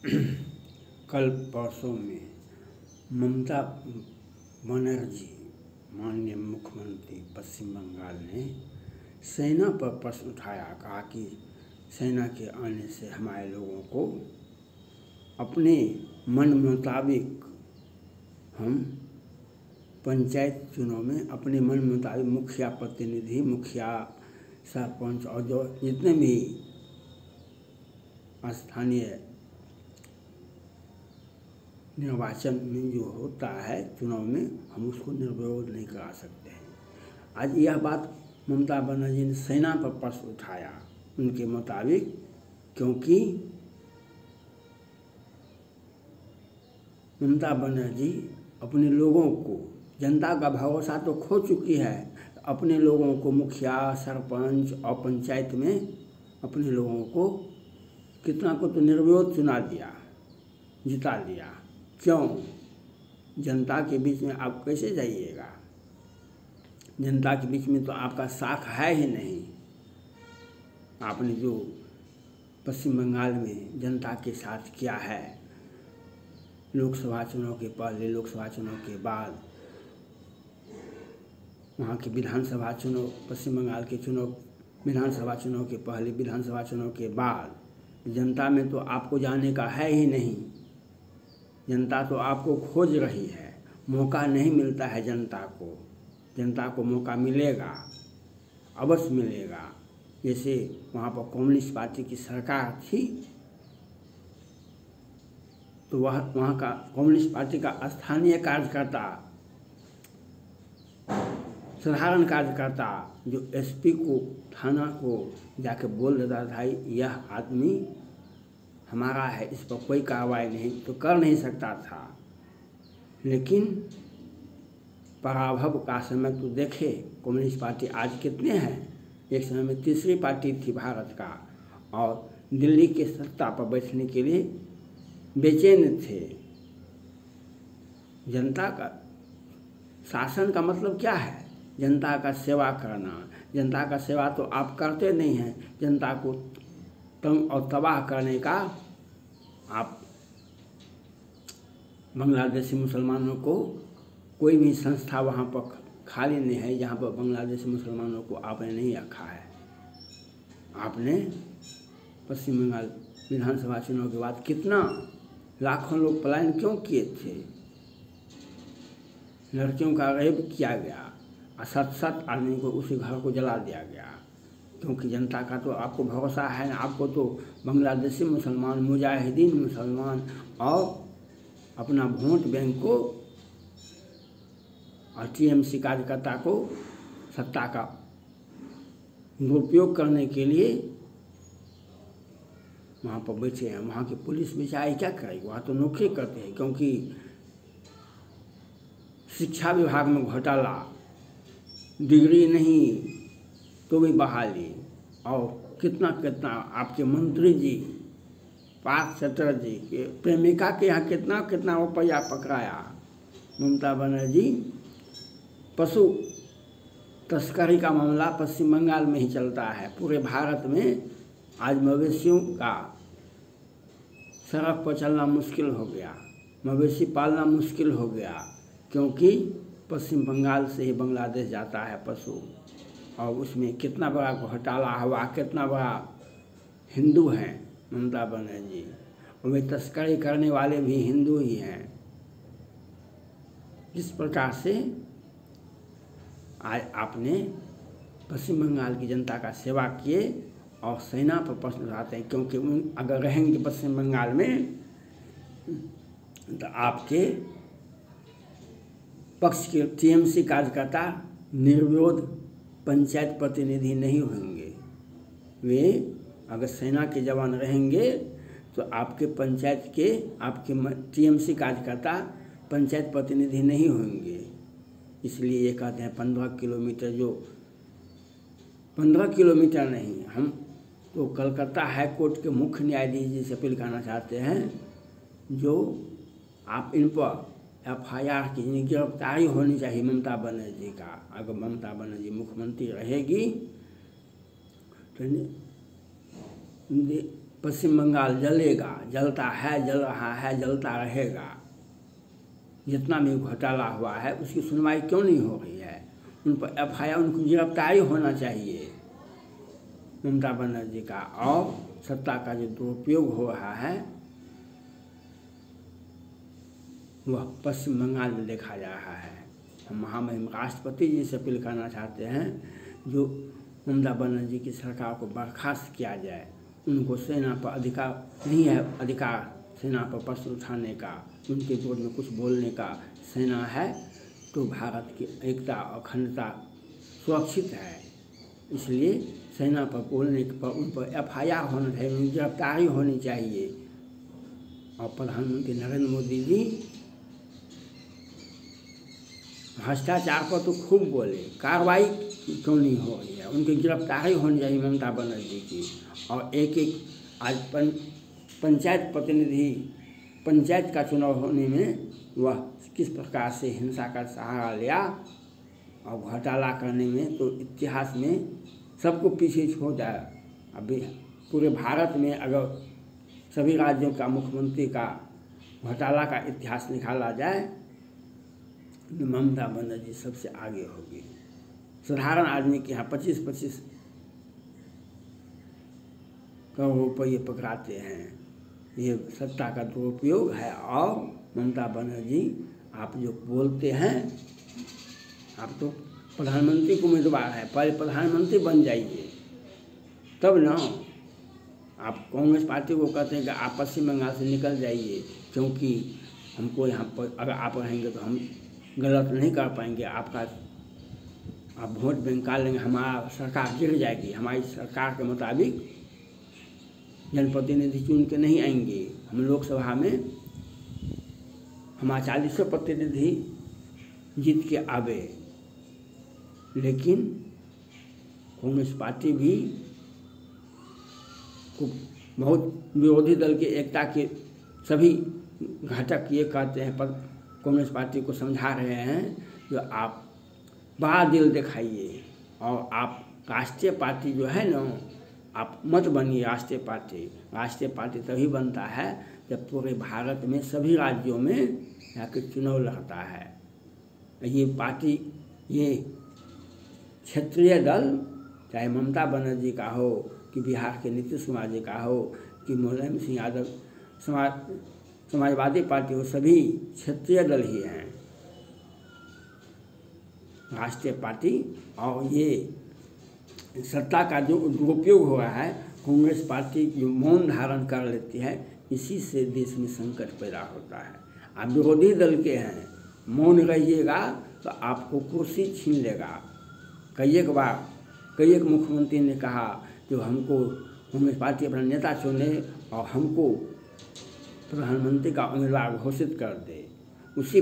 कल परसों में ममता बनर्जी माननीय मुख्यमंत्री पश्चिम बंगाल ने सेना पर प्रश्न उठाया। कहा कि सेना के आने से हमारे लोगों को अपने मन मुताबिक हम पंचायत चुनाव में अपने मन मुताबिक मुखिया प्रतिनिधि, मुखिया, सरपंच और जो जितने भी स्थानीय निर्वाचन में जो होता है चुनाव में, हम उसको निर्विरोध नहीं करा सकते हैं। आज यह बात ममता बनर्जी ने सेना पर प्रश्न उठाया उनके मुताबिक, क्योंकि ममता बनर्जी अपने लोगों को, जनता का भरोसा तो खो चुकी है, अपने लोगों को मुखिया, सरपंच और पंचायत में अपने लोगों को कितना को तो निर्विरोध चुना दिया, जिता दिया। क्यों? जनता के बीच में आप कैसे जाइएगा? जनता के बीच में तो आपका साख है ही नहीं। आपने जो पश्चिम बंगाल में जनता के साथ किया है, लोकसभा चुनाव के पहले, लोकसभा चुनाव के बाद, वहाँ के विधानसभा चुनाव, पश्चिम बंगाल के चुनाव, विधानसभा चुनाव के पहले, विधानसभा चुनाव के बाद, जनता में तो आपको जाने का है ही नहीं। जनता तो आपको खोज रही है, मौका नहीं मिलता है जनता को। जनता को मौका मिलेगा, अवश्य मिलेगा। जैसे वहाँ पर कम्युनिस्ट पार्टी की सरकार थी, तो वहाँ का कम्युनिस्ट पार्टी का स्थानीय कार्यकर्ता, साधारण कार्यकर्ता जो एसपी को, थाना को जाके बोल देता था यह आदमी हमारा है, इस पर कोई कार्रवाई नहीं, तो कर नहीं सकता था। लेकिन पराभव का समय तो देखे, कम्युनिस्ट पार्टी आज कितने हैं? एक समय में तीसरी पार्टी थी भारत का, और दिल्ली के सत्ता पर बैठने के लिए बेचैन थे। जनता का शासन का मतलब क्या है? जनता का सेवा करना। जनता का सेवा तो आप करते नहीं हैं। जनता को तंग और तबाह करने का आप बांग्लादेशी मुसलमानों को, कोई भी संस्था वहाँ पर खाली नहीं है जहाँ पर बांग्लादेशी मुसलमानों को आपने नहीं रखा है। आपने पश्चिम बंगाल विधानसभा चुनाव के बाद कितना लाखों लोग पलायन क्यों किए थे? लड़कियों का रेप किया गया और 7-7 आदमी को उसी घर को जला दिया गया, क्योंकि जनता का तो आपको भरोसा है ना। आपको तो बांग्लादेशी मुसलमान, मुजाहिदीन मुसलमान और अपना वोट बैंक को और टीएमसी कार्यकर्ता को सत्ता का दुरुपयोग करने के लिए वहाँ पर बैठे हैं। वहाँ की पुलिस बेचारी क्या करेगी? वहाँ तो नौकरी करते हैं, क्योंकि शिक्षा विभाग में घोटाला, डिग्री नहीं तो भी बहाली, और कितना कितना आपके मंत्री जी, पार्थ चटर्जी के प्रेमिका के यहाँ कितना कितना रुपया पकड़ाया। ममता बनर्जी, पशु तस्करी का मामला पश्चिम बंगाल में ही चलता है। पूरे भारत में आज मवेशियों का सड़क पर चलना मुश्किल हो गया, मवेशी पालना मुश्किल हो गया, क्योंकि पश्चिम बंगाल से ही बांग्लादेश जाता है पशु। और उसमें कितना बड़ा घोटाला हुआ, कितना बड़ा हिंदू हैं ममता बनर्जी, उनमें तस्करी करने वाले भी हिंदू ही हैं। जिस प्रकार से आज आपने पश्चिम बंगाल की जनता का सेवा किए और सेना पर प्रश्न उठाते हैं, क्योंकि अगर रहेंगे पश्चिम बंगाल में तो आपके पक्ष के टीएमसी कार्यकर्ता निर्विरोध पंचायत प्रतिनिधि नहीं होंगे। वे अगर सेना के जवान रहेंगे तो आपके पंचायत के, आपके टीएमसी कार्यकर्ता पंचायत प्रतिनिधि नहीं होंगे। इसलिए ये कहते हैं 15 किलोमीटर, जो 15 किलोमीटर नहीं, हम तो कलकत्ता हाई कोर्ट के मुख्य न्यायाधीश जी से अपील करना चाहते हैं, जो आप इन पर FIR की गिरफ्तारी होनी चाहिए ममता बनर्जी का। अगर ममता बनर्जी मुख्यमंत्री रहेगी तो पश्चिम बंगाल जलेगा, जलता है, जल रहा है, जलता रहेगा। जितना भी घोटाला हुआ है उसकी सुनवाई क्यों नहीं हो रही है? उन पर FIR, उनको गिरफ्तारी होना चाहिए ममता बनर्जी का। और सत्ता का जो दुरुपयोग हो रहा है वह पश्चिम बंगाल में देखा जा रहा है। हम महामहिम राष्ट्रपति जी से अपील करना चाहते हैं जो ममता बनर्जी की सरकार को बर्खास्त किया जाए। उनको सेना पर अधिकार नहीं है, अधिकार सेना पर प्रश्न उठाने का, उनके विरोध में कुछ बोलने का। सेना है तो भारत की एकता और अखंडता सुरक्षित है, इसलिए सेना पर बोलने पर उन पर FIR होना चाहिए, उनकी गिरफ्तारी होनी चाहिए। और प्रधानमंत्री नरेंद्र मोदी जी भ्रष्टाचार पर तो खूब बोले, कार्रवाई क्यों नहीं हो रही है? उनकी गिरफ्तारी होनी चाहिए ममता बनर्जी की। और एक आज पंचायत प्रतिनिधि, पंचायत का चुनाव होने में वह किस प्रकार से हिंसा का सहारा लिया और घोटाला करने में, तो इतिहास में सबको पीछे छोड़ जाए। अभी पूरे भारत में अगर सभी राज्यों का मुख्यमंत्री का घोटाला का इतिहास निकाला जाए तो ममता बनर्जी सबसे आगे होगी। साधारण आदमी के यहाँ 25-25 करोड़ रुपये पकड़ाते हैं, ये सत्ता का दुरुपयोग है। और ममता बनर्जी आप जो बोलते हैं, आप तो प्रधानमंत्री को उम्मीदवार है, पहले प्रधानमंत्री बन जाइए तब ना। आप कांग्रेस पार्टी को कहते हैं कि आप पश्चिम बंगाल से निकल जाइए, क्योंकि हमको यहाँ पर अगर आप रहेंगे तो हम गलत नहीं कर पाएंगे, आपका आप वोट बैंक निकाल लेंगे, हमारा सरकार गिर जाएगी, हमारी सरकार के मुताबिक जनप्रतिनिधि चुन के नहीं आएंगे। हम लोकसभा में हमारा 40 प्रतिनिधि जीत के आवे। लेकिन कांग्रेस पार्टी भी बहुत विरोधी दल के एकता के सभी घटक ये कहते हैं, पर कांग्रेस पार्टी को समझा रहे हैं जो आप बड़ा दिल दिखाइए और आप राष्ट्रीय पार्टी जो है ना, आप मत बनिए राष्ट्रीय पार्टी। राष्ट्रीय पार्टी तभी बनता है जब पूरे भारत में सभी राज्यों में यहाँ के चुनाव लड़ता है। ये पार्टी, ये क्षेत्रीय दल, चाहे ममता बनर्जी का हो कि बिहार के नीतीश कुमार जी का हो कि मुलायम सिंह यादव समाजवादी पार्टी हो, सभी क्षेत्रीय दल ही हैं राष्ट्रीय पार्टी। और ये सत्ता का जो दुरुपयोग हो रहा है, कांग्रेस पार्टी जो मौन धारण कर लेती है, इसी से देश में संकट पैदा होता है। आप विरोधी दल के हैं, मौन रहिएगा तो आपको कुर्सी छीन लेगा। कई एक मुख्यमंत्री ने कहा जो हमको कांग्रेस पार्टी अपना नेता चुने और हमको प्रधानमंत्री का उम्मीदवार घोषित कर दे, उसी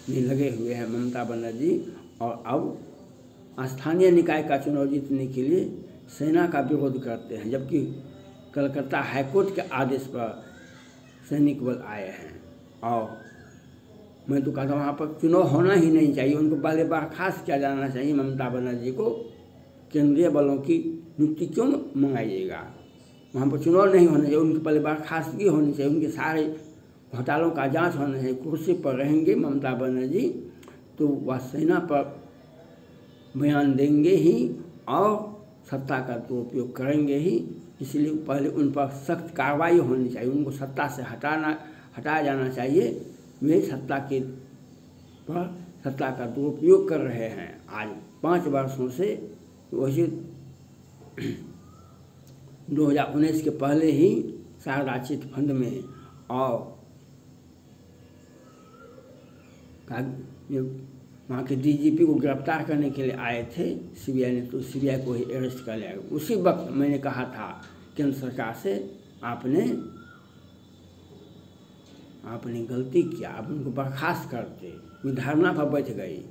में लगे हुए हैं ममता बनर्जी। और अब स्थानीय निकाय का चुनाव जीतने के लिए सेना का विरोध करते हैं, जबकि कलकत्ता हाईकोर्ट के आदेश पर सैनिक बल आए हैं। और मैं तो कहता हूँ वहाँ पर चुनाव होना ही नहीं चाहिए, उनको पहले बर्खास्त किया जाना चाहिए ममता बनर्जी को। केंद्रीय बलों की नियुक्ति क्यों मंगाइएगा? वहाँ पर चुनाव नहीं होना चाहिए, उनकी पहले बर्खास्तगी होनी चाहिए, उनके सारे घोटालों का जांच होना चाहिए। कुर्सी पर रहेंगे ममता बनर्जी तो वह सेना पर बयान देंगे ही और सत्ता का दुरुपयोग करेंगे ही। इसलिए पहले उन पर सख्त कार्रवाई होनी चाहिए, उनको सत्ता से हटाया जाना चाहिए। वे सत्ता का दुरुपयोग कर रहे हैं आज 5 वर्षों से। वही 2019 के पहले ही शारदा चिट फंड में और वहाँ के DGP को गिरफ्तार करने के लिए आए थे CBI ने, तो CBI को ही अरेस्ट कर लिया। उसी वक्त मैंने कहा था केंद्र सरकार से आपने गलती किया, आप उनको बर्खास्त करते। वे धरना पर बैठ गई,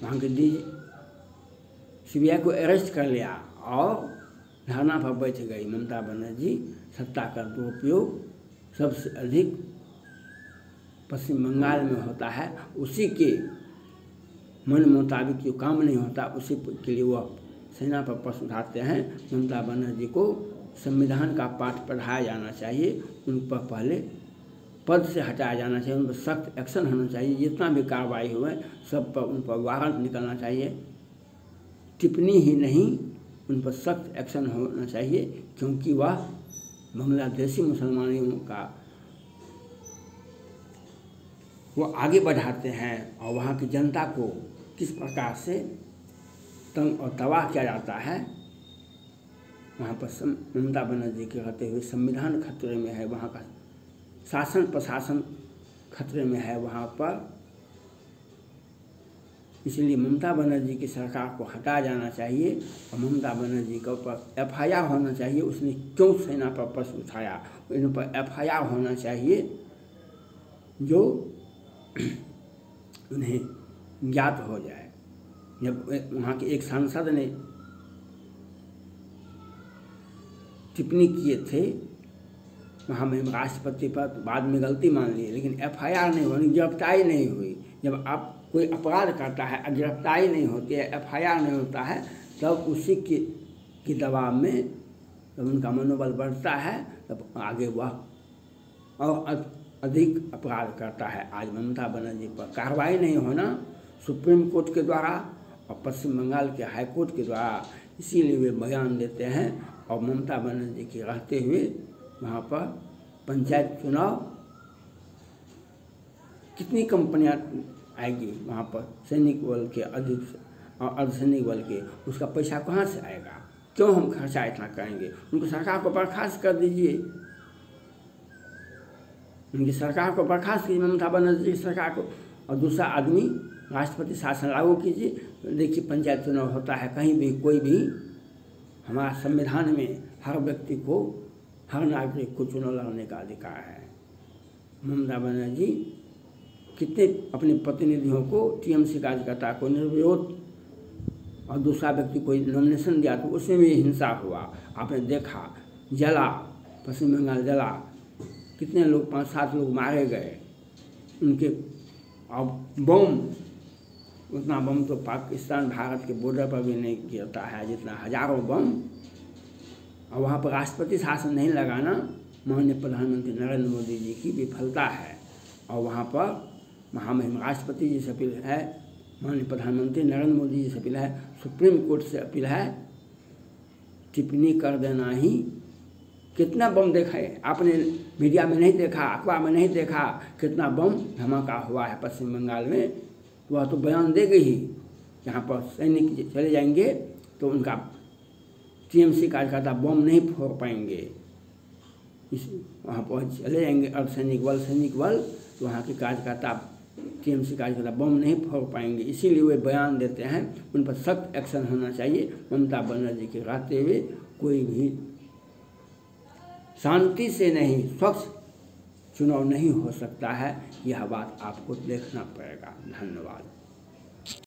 वहाँ के CBI को अरेस्ट कर लिया और धरना पर बैठ गई ममता बनर्जी। सत्ता का दुरुपयोग सबसे अधिक पश्चिम बंगाल में होता है। उसी के मन मुताबिक जो काम नहीं होता, उसी के लिए वह सेना पर प्रश्न उठाते हैं। ममता बनर्जी को संविधान का पाठ पढ़ाया जाना चाहिए, उन पर पहले पद से हटाया जाना चाहिए, उन पर सख्त एक्शन होना चाहिए। जितना भी कार्रवाई हुए सब पर उन पर वारंट निकलना चाहिए। टिप्पणी ही नहीं, उन पर सख्त एक्शन होना चाहिए, क्योंकि वह बांग्लादेशी मुसलमानों का वो आगे बढ़ाते हैं और वहाँ की जनता को किस प्रकार से तंग और तबाह किया जाता है। वहाँ पर ममता बनर्जी के रहते हुए संविधान खतरे में है, वहाँ का शासन प्रशासन खतरे में है वहाँ पर। इसलिए ममता बनर्जी की सरकार को हटाया जाना चाहिए और ममता बनर्जी के ऊपर FIR होना चाहिए। उसने क्यों सेना पर प्रश्न उठाया, इन पर FIR होना चाहिए, जो उन्हें ज्ञात हो जाए। जब वहाँ के एक सांसद ने टिप्पणी किए थे वहाँ में राष्ट्रपति पर, बाद में गलती मान ली, लेकिन FIR नहीं हुई, गिरफ्तारी नहीं हुई। जब आप कोई अपराध करता है, गिरफ्तारी नहीं होती है, FIR नहीं होता है, तब उसी के दबाव में जब उनका मनोबल बढ़ता है तब आगे वह और अधिक अपराध करता है। आज ममता बनर्जी पर कार्रवाई नहीं होना सुप्रीम कोर्ट के द्वारा और पश्चिम बंगाल के हाई कोर्ट के द्वारा, इसीलिए वे बयान देते हैं। और ममता बनर्जी के रहते हुए वहाँ पर पंचायत चुनाव, कितनी कंपनियाँ आएगी वहाँ पर, सैनिक बल के अधिक और अर्धसैनिक बल के, उसका पैसा कहाँ से आएगा? क्यों हम खर्चा इतना करेंगे? उनको सरकार को बर्खास्त कर दीजिए, उनकी सरकार को बर्खास्त कीजिए, ममता बनर्जी की सरकार को, और दूसरा आदमी राष्ट्रपति शासन लागू कीजिए। देखिए पंचायत चुनाव होता है कहीं भी, कोई भी, हमारा संविधान में हर व्यक्ति को, हर नागरिक को चुनाव लड़ने का अधिकार है। ममता बनर्जी कितने अपने प्रतिनिधियों को, TMC कार्यकर्ता को निर्विरोध, और दूसरा व्यक्ति कोई नॉमिनेशन दिया तो उसमें भी हिंसा हुआ, आपने देखा, जला, पश्चिम बंगाल जला, कितने लोग, 5-7 लोग मारे गए उनके। अब बम, उतना बम तो पाकिस्तान भारत के बॉर्डर पर भी नहीं गिरता है जितना हजारों बम। और वहाँ पर राष्ट्रपति शासन नहीं लगाना माननीय प्रधानमंत्री नरेंद्र मोदी जी की विफलता है। और वहाँ पर महामहिम राष्ट्रपति जी से अपील है, माननीय प्रधानमंत्री नरेंद्र मोदी जी से अपील है, सुप्रीम कोर्ट से अपील है, टिप्पणी कर देना ही। कितना बम देखा है आपने, मीडिया में नहीं देखा, अखबार में नहीं देखा, कितना बम धमाका हुआ है पश्चिम बंगाल में। वह तो बयान देगी ही, यहाँ पर सैनिक चले जाएंगे तो उनका TMC कार्यकर्ता बम नहीं फोड़ पाएंगे। वहाँ पर चले जाएंगे अर्धसैनिक बल, सैनिक बल, तो वहाँ के कार्यकर्ता, TMC कार्यकर्ता बम नहीं फोड़ पाएंगे। इसीलिए वे बयान देते हैं, उन पर सख्त एक्शन होना चाहिए। ममता बनर्जी के रहते हुए कोई भी शांति से नहीं, स्वच्छ चुनाव नहीं हो सकता है। यह बात आपको देखना पड़ेगा। धन्यवाद।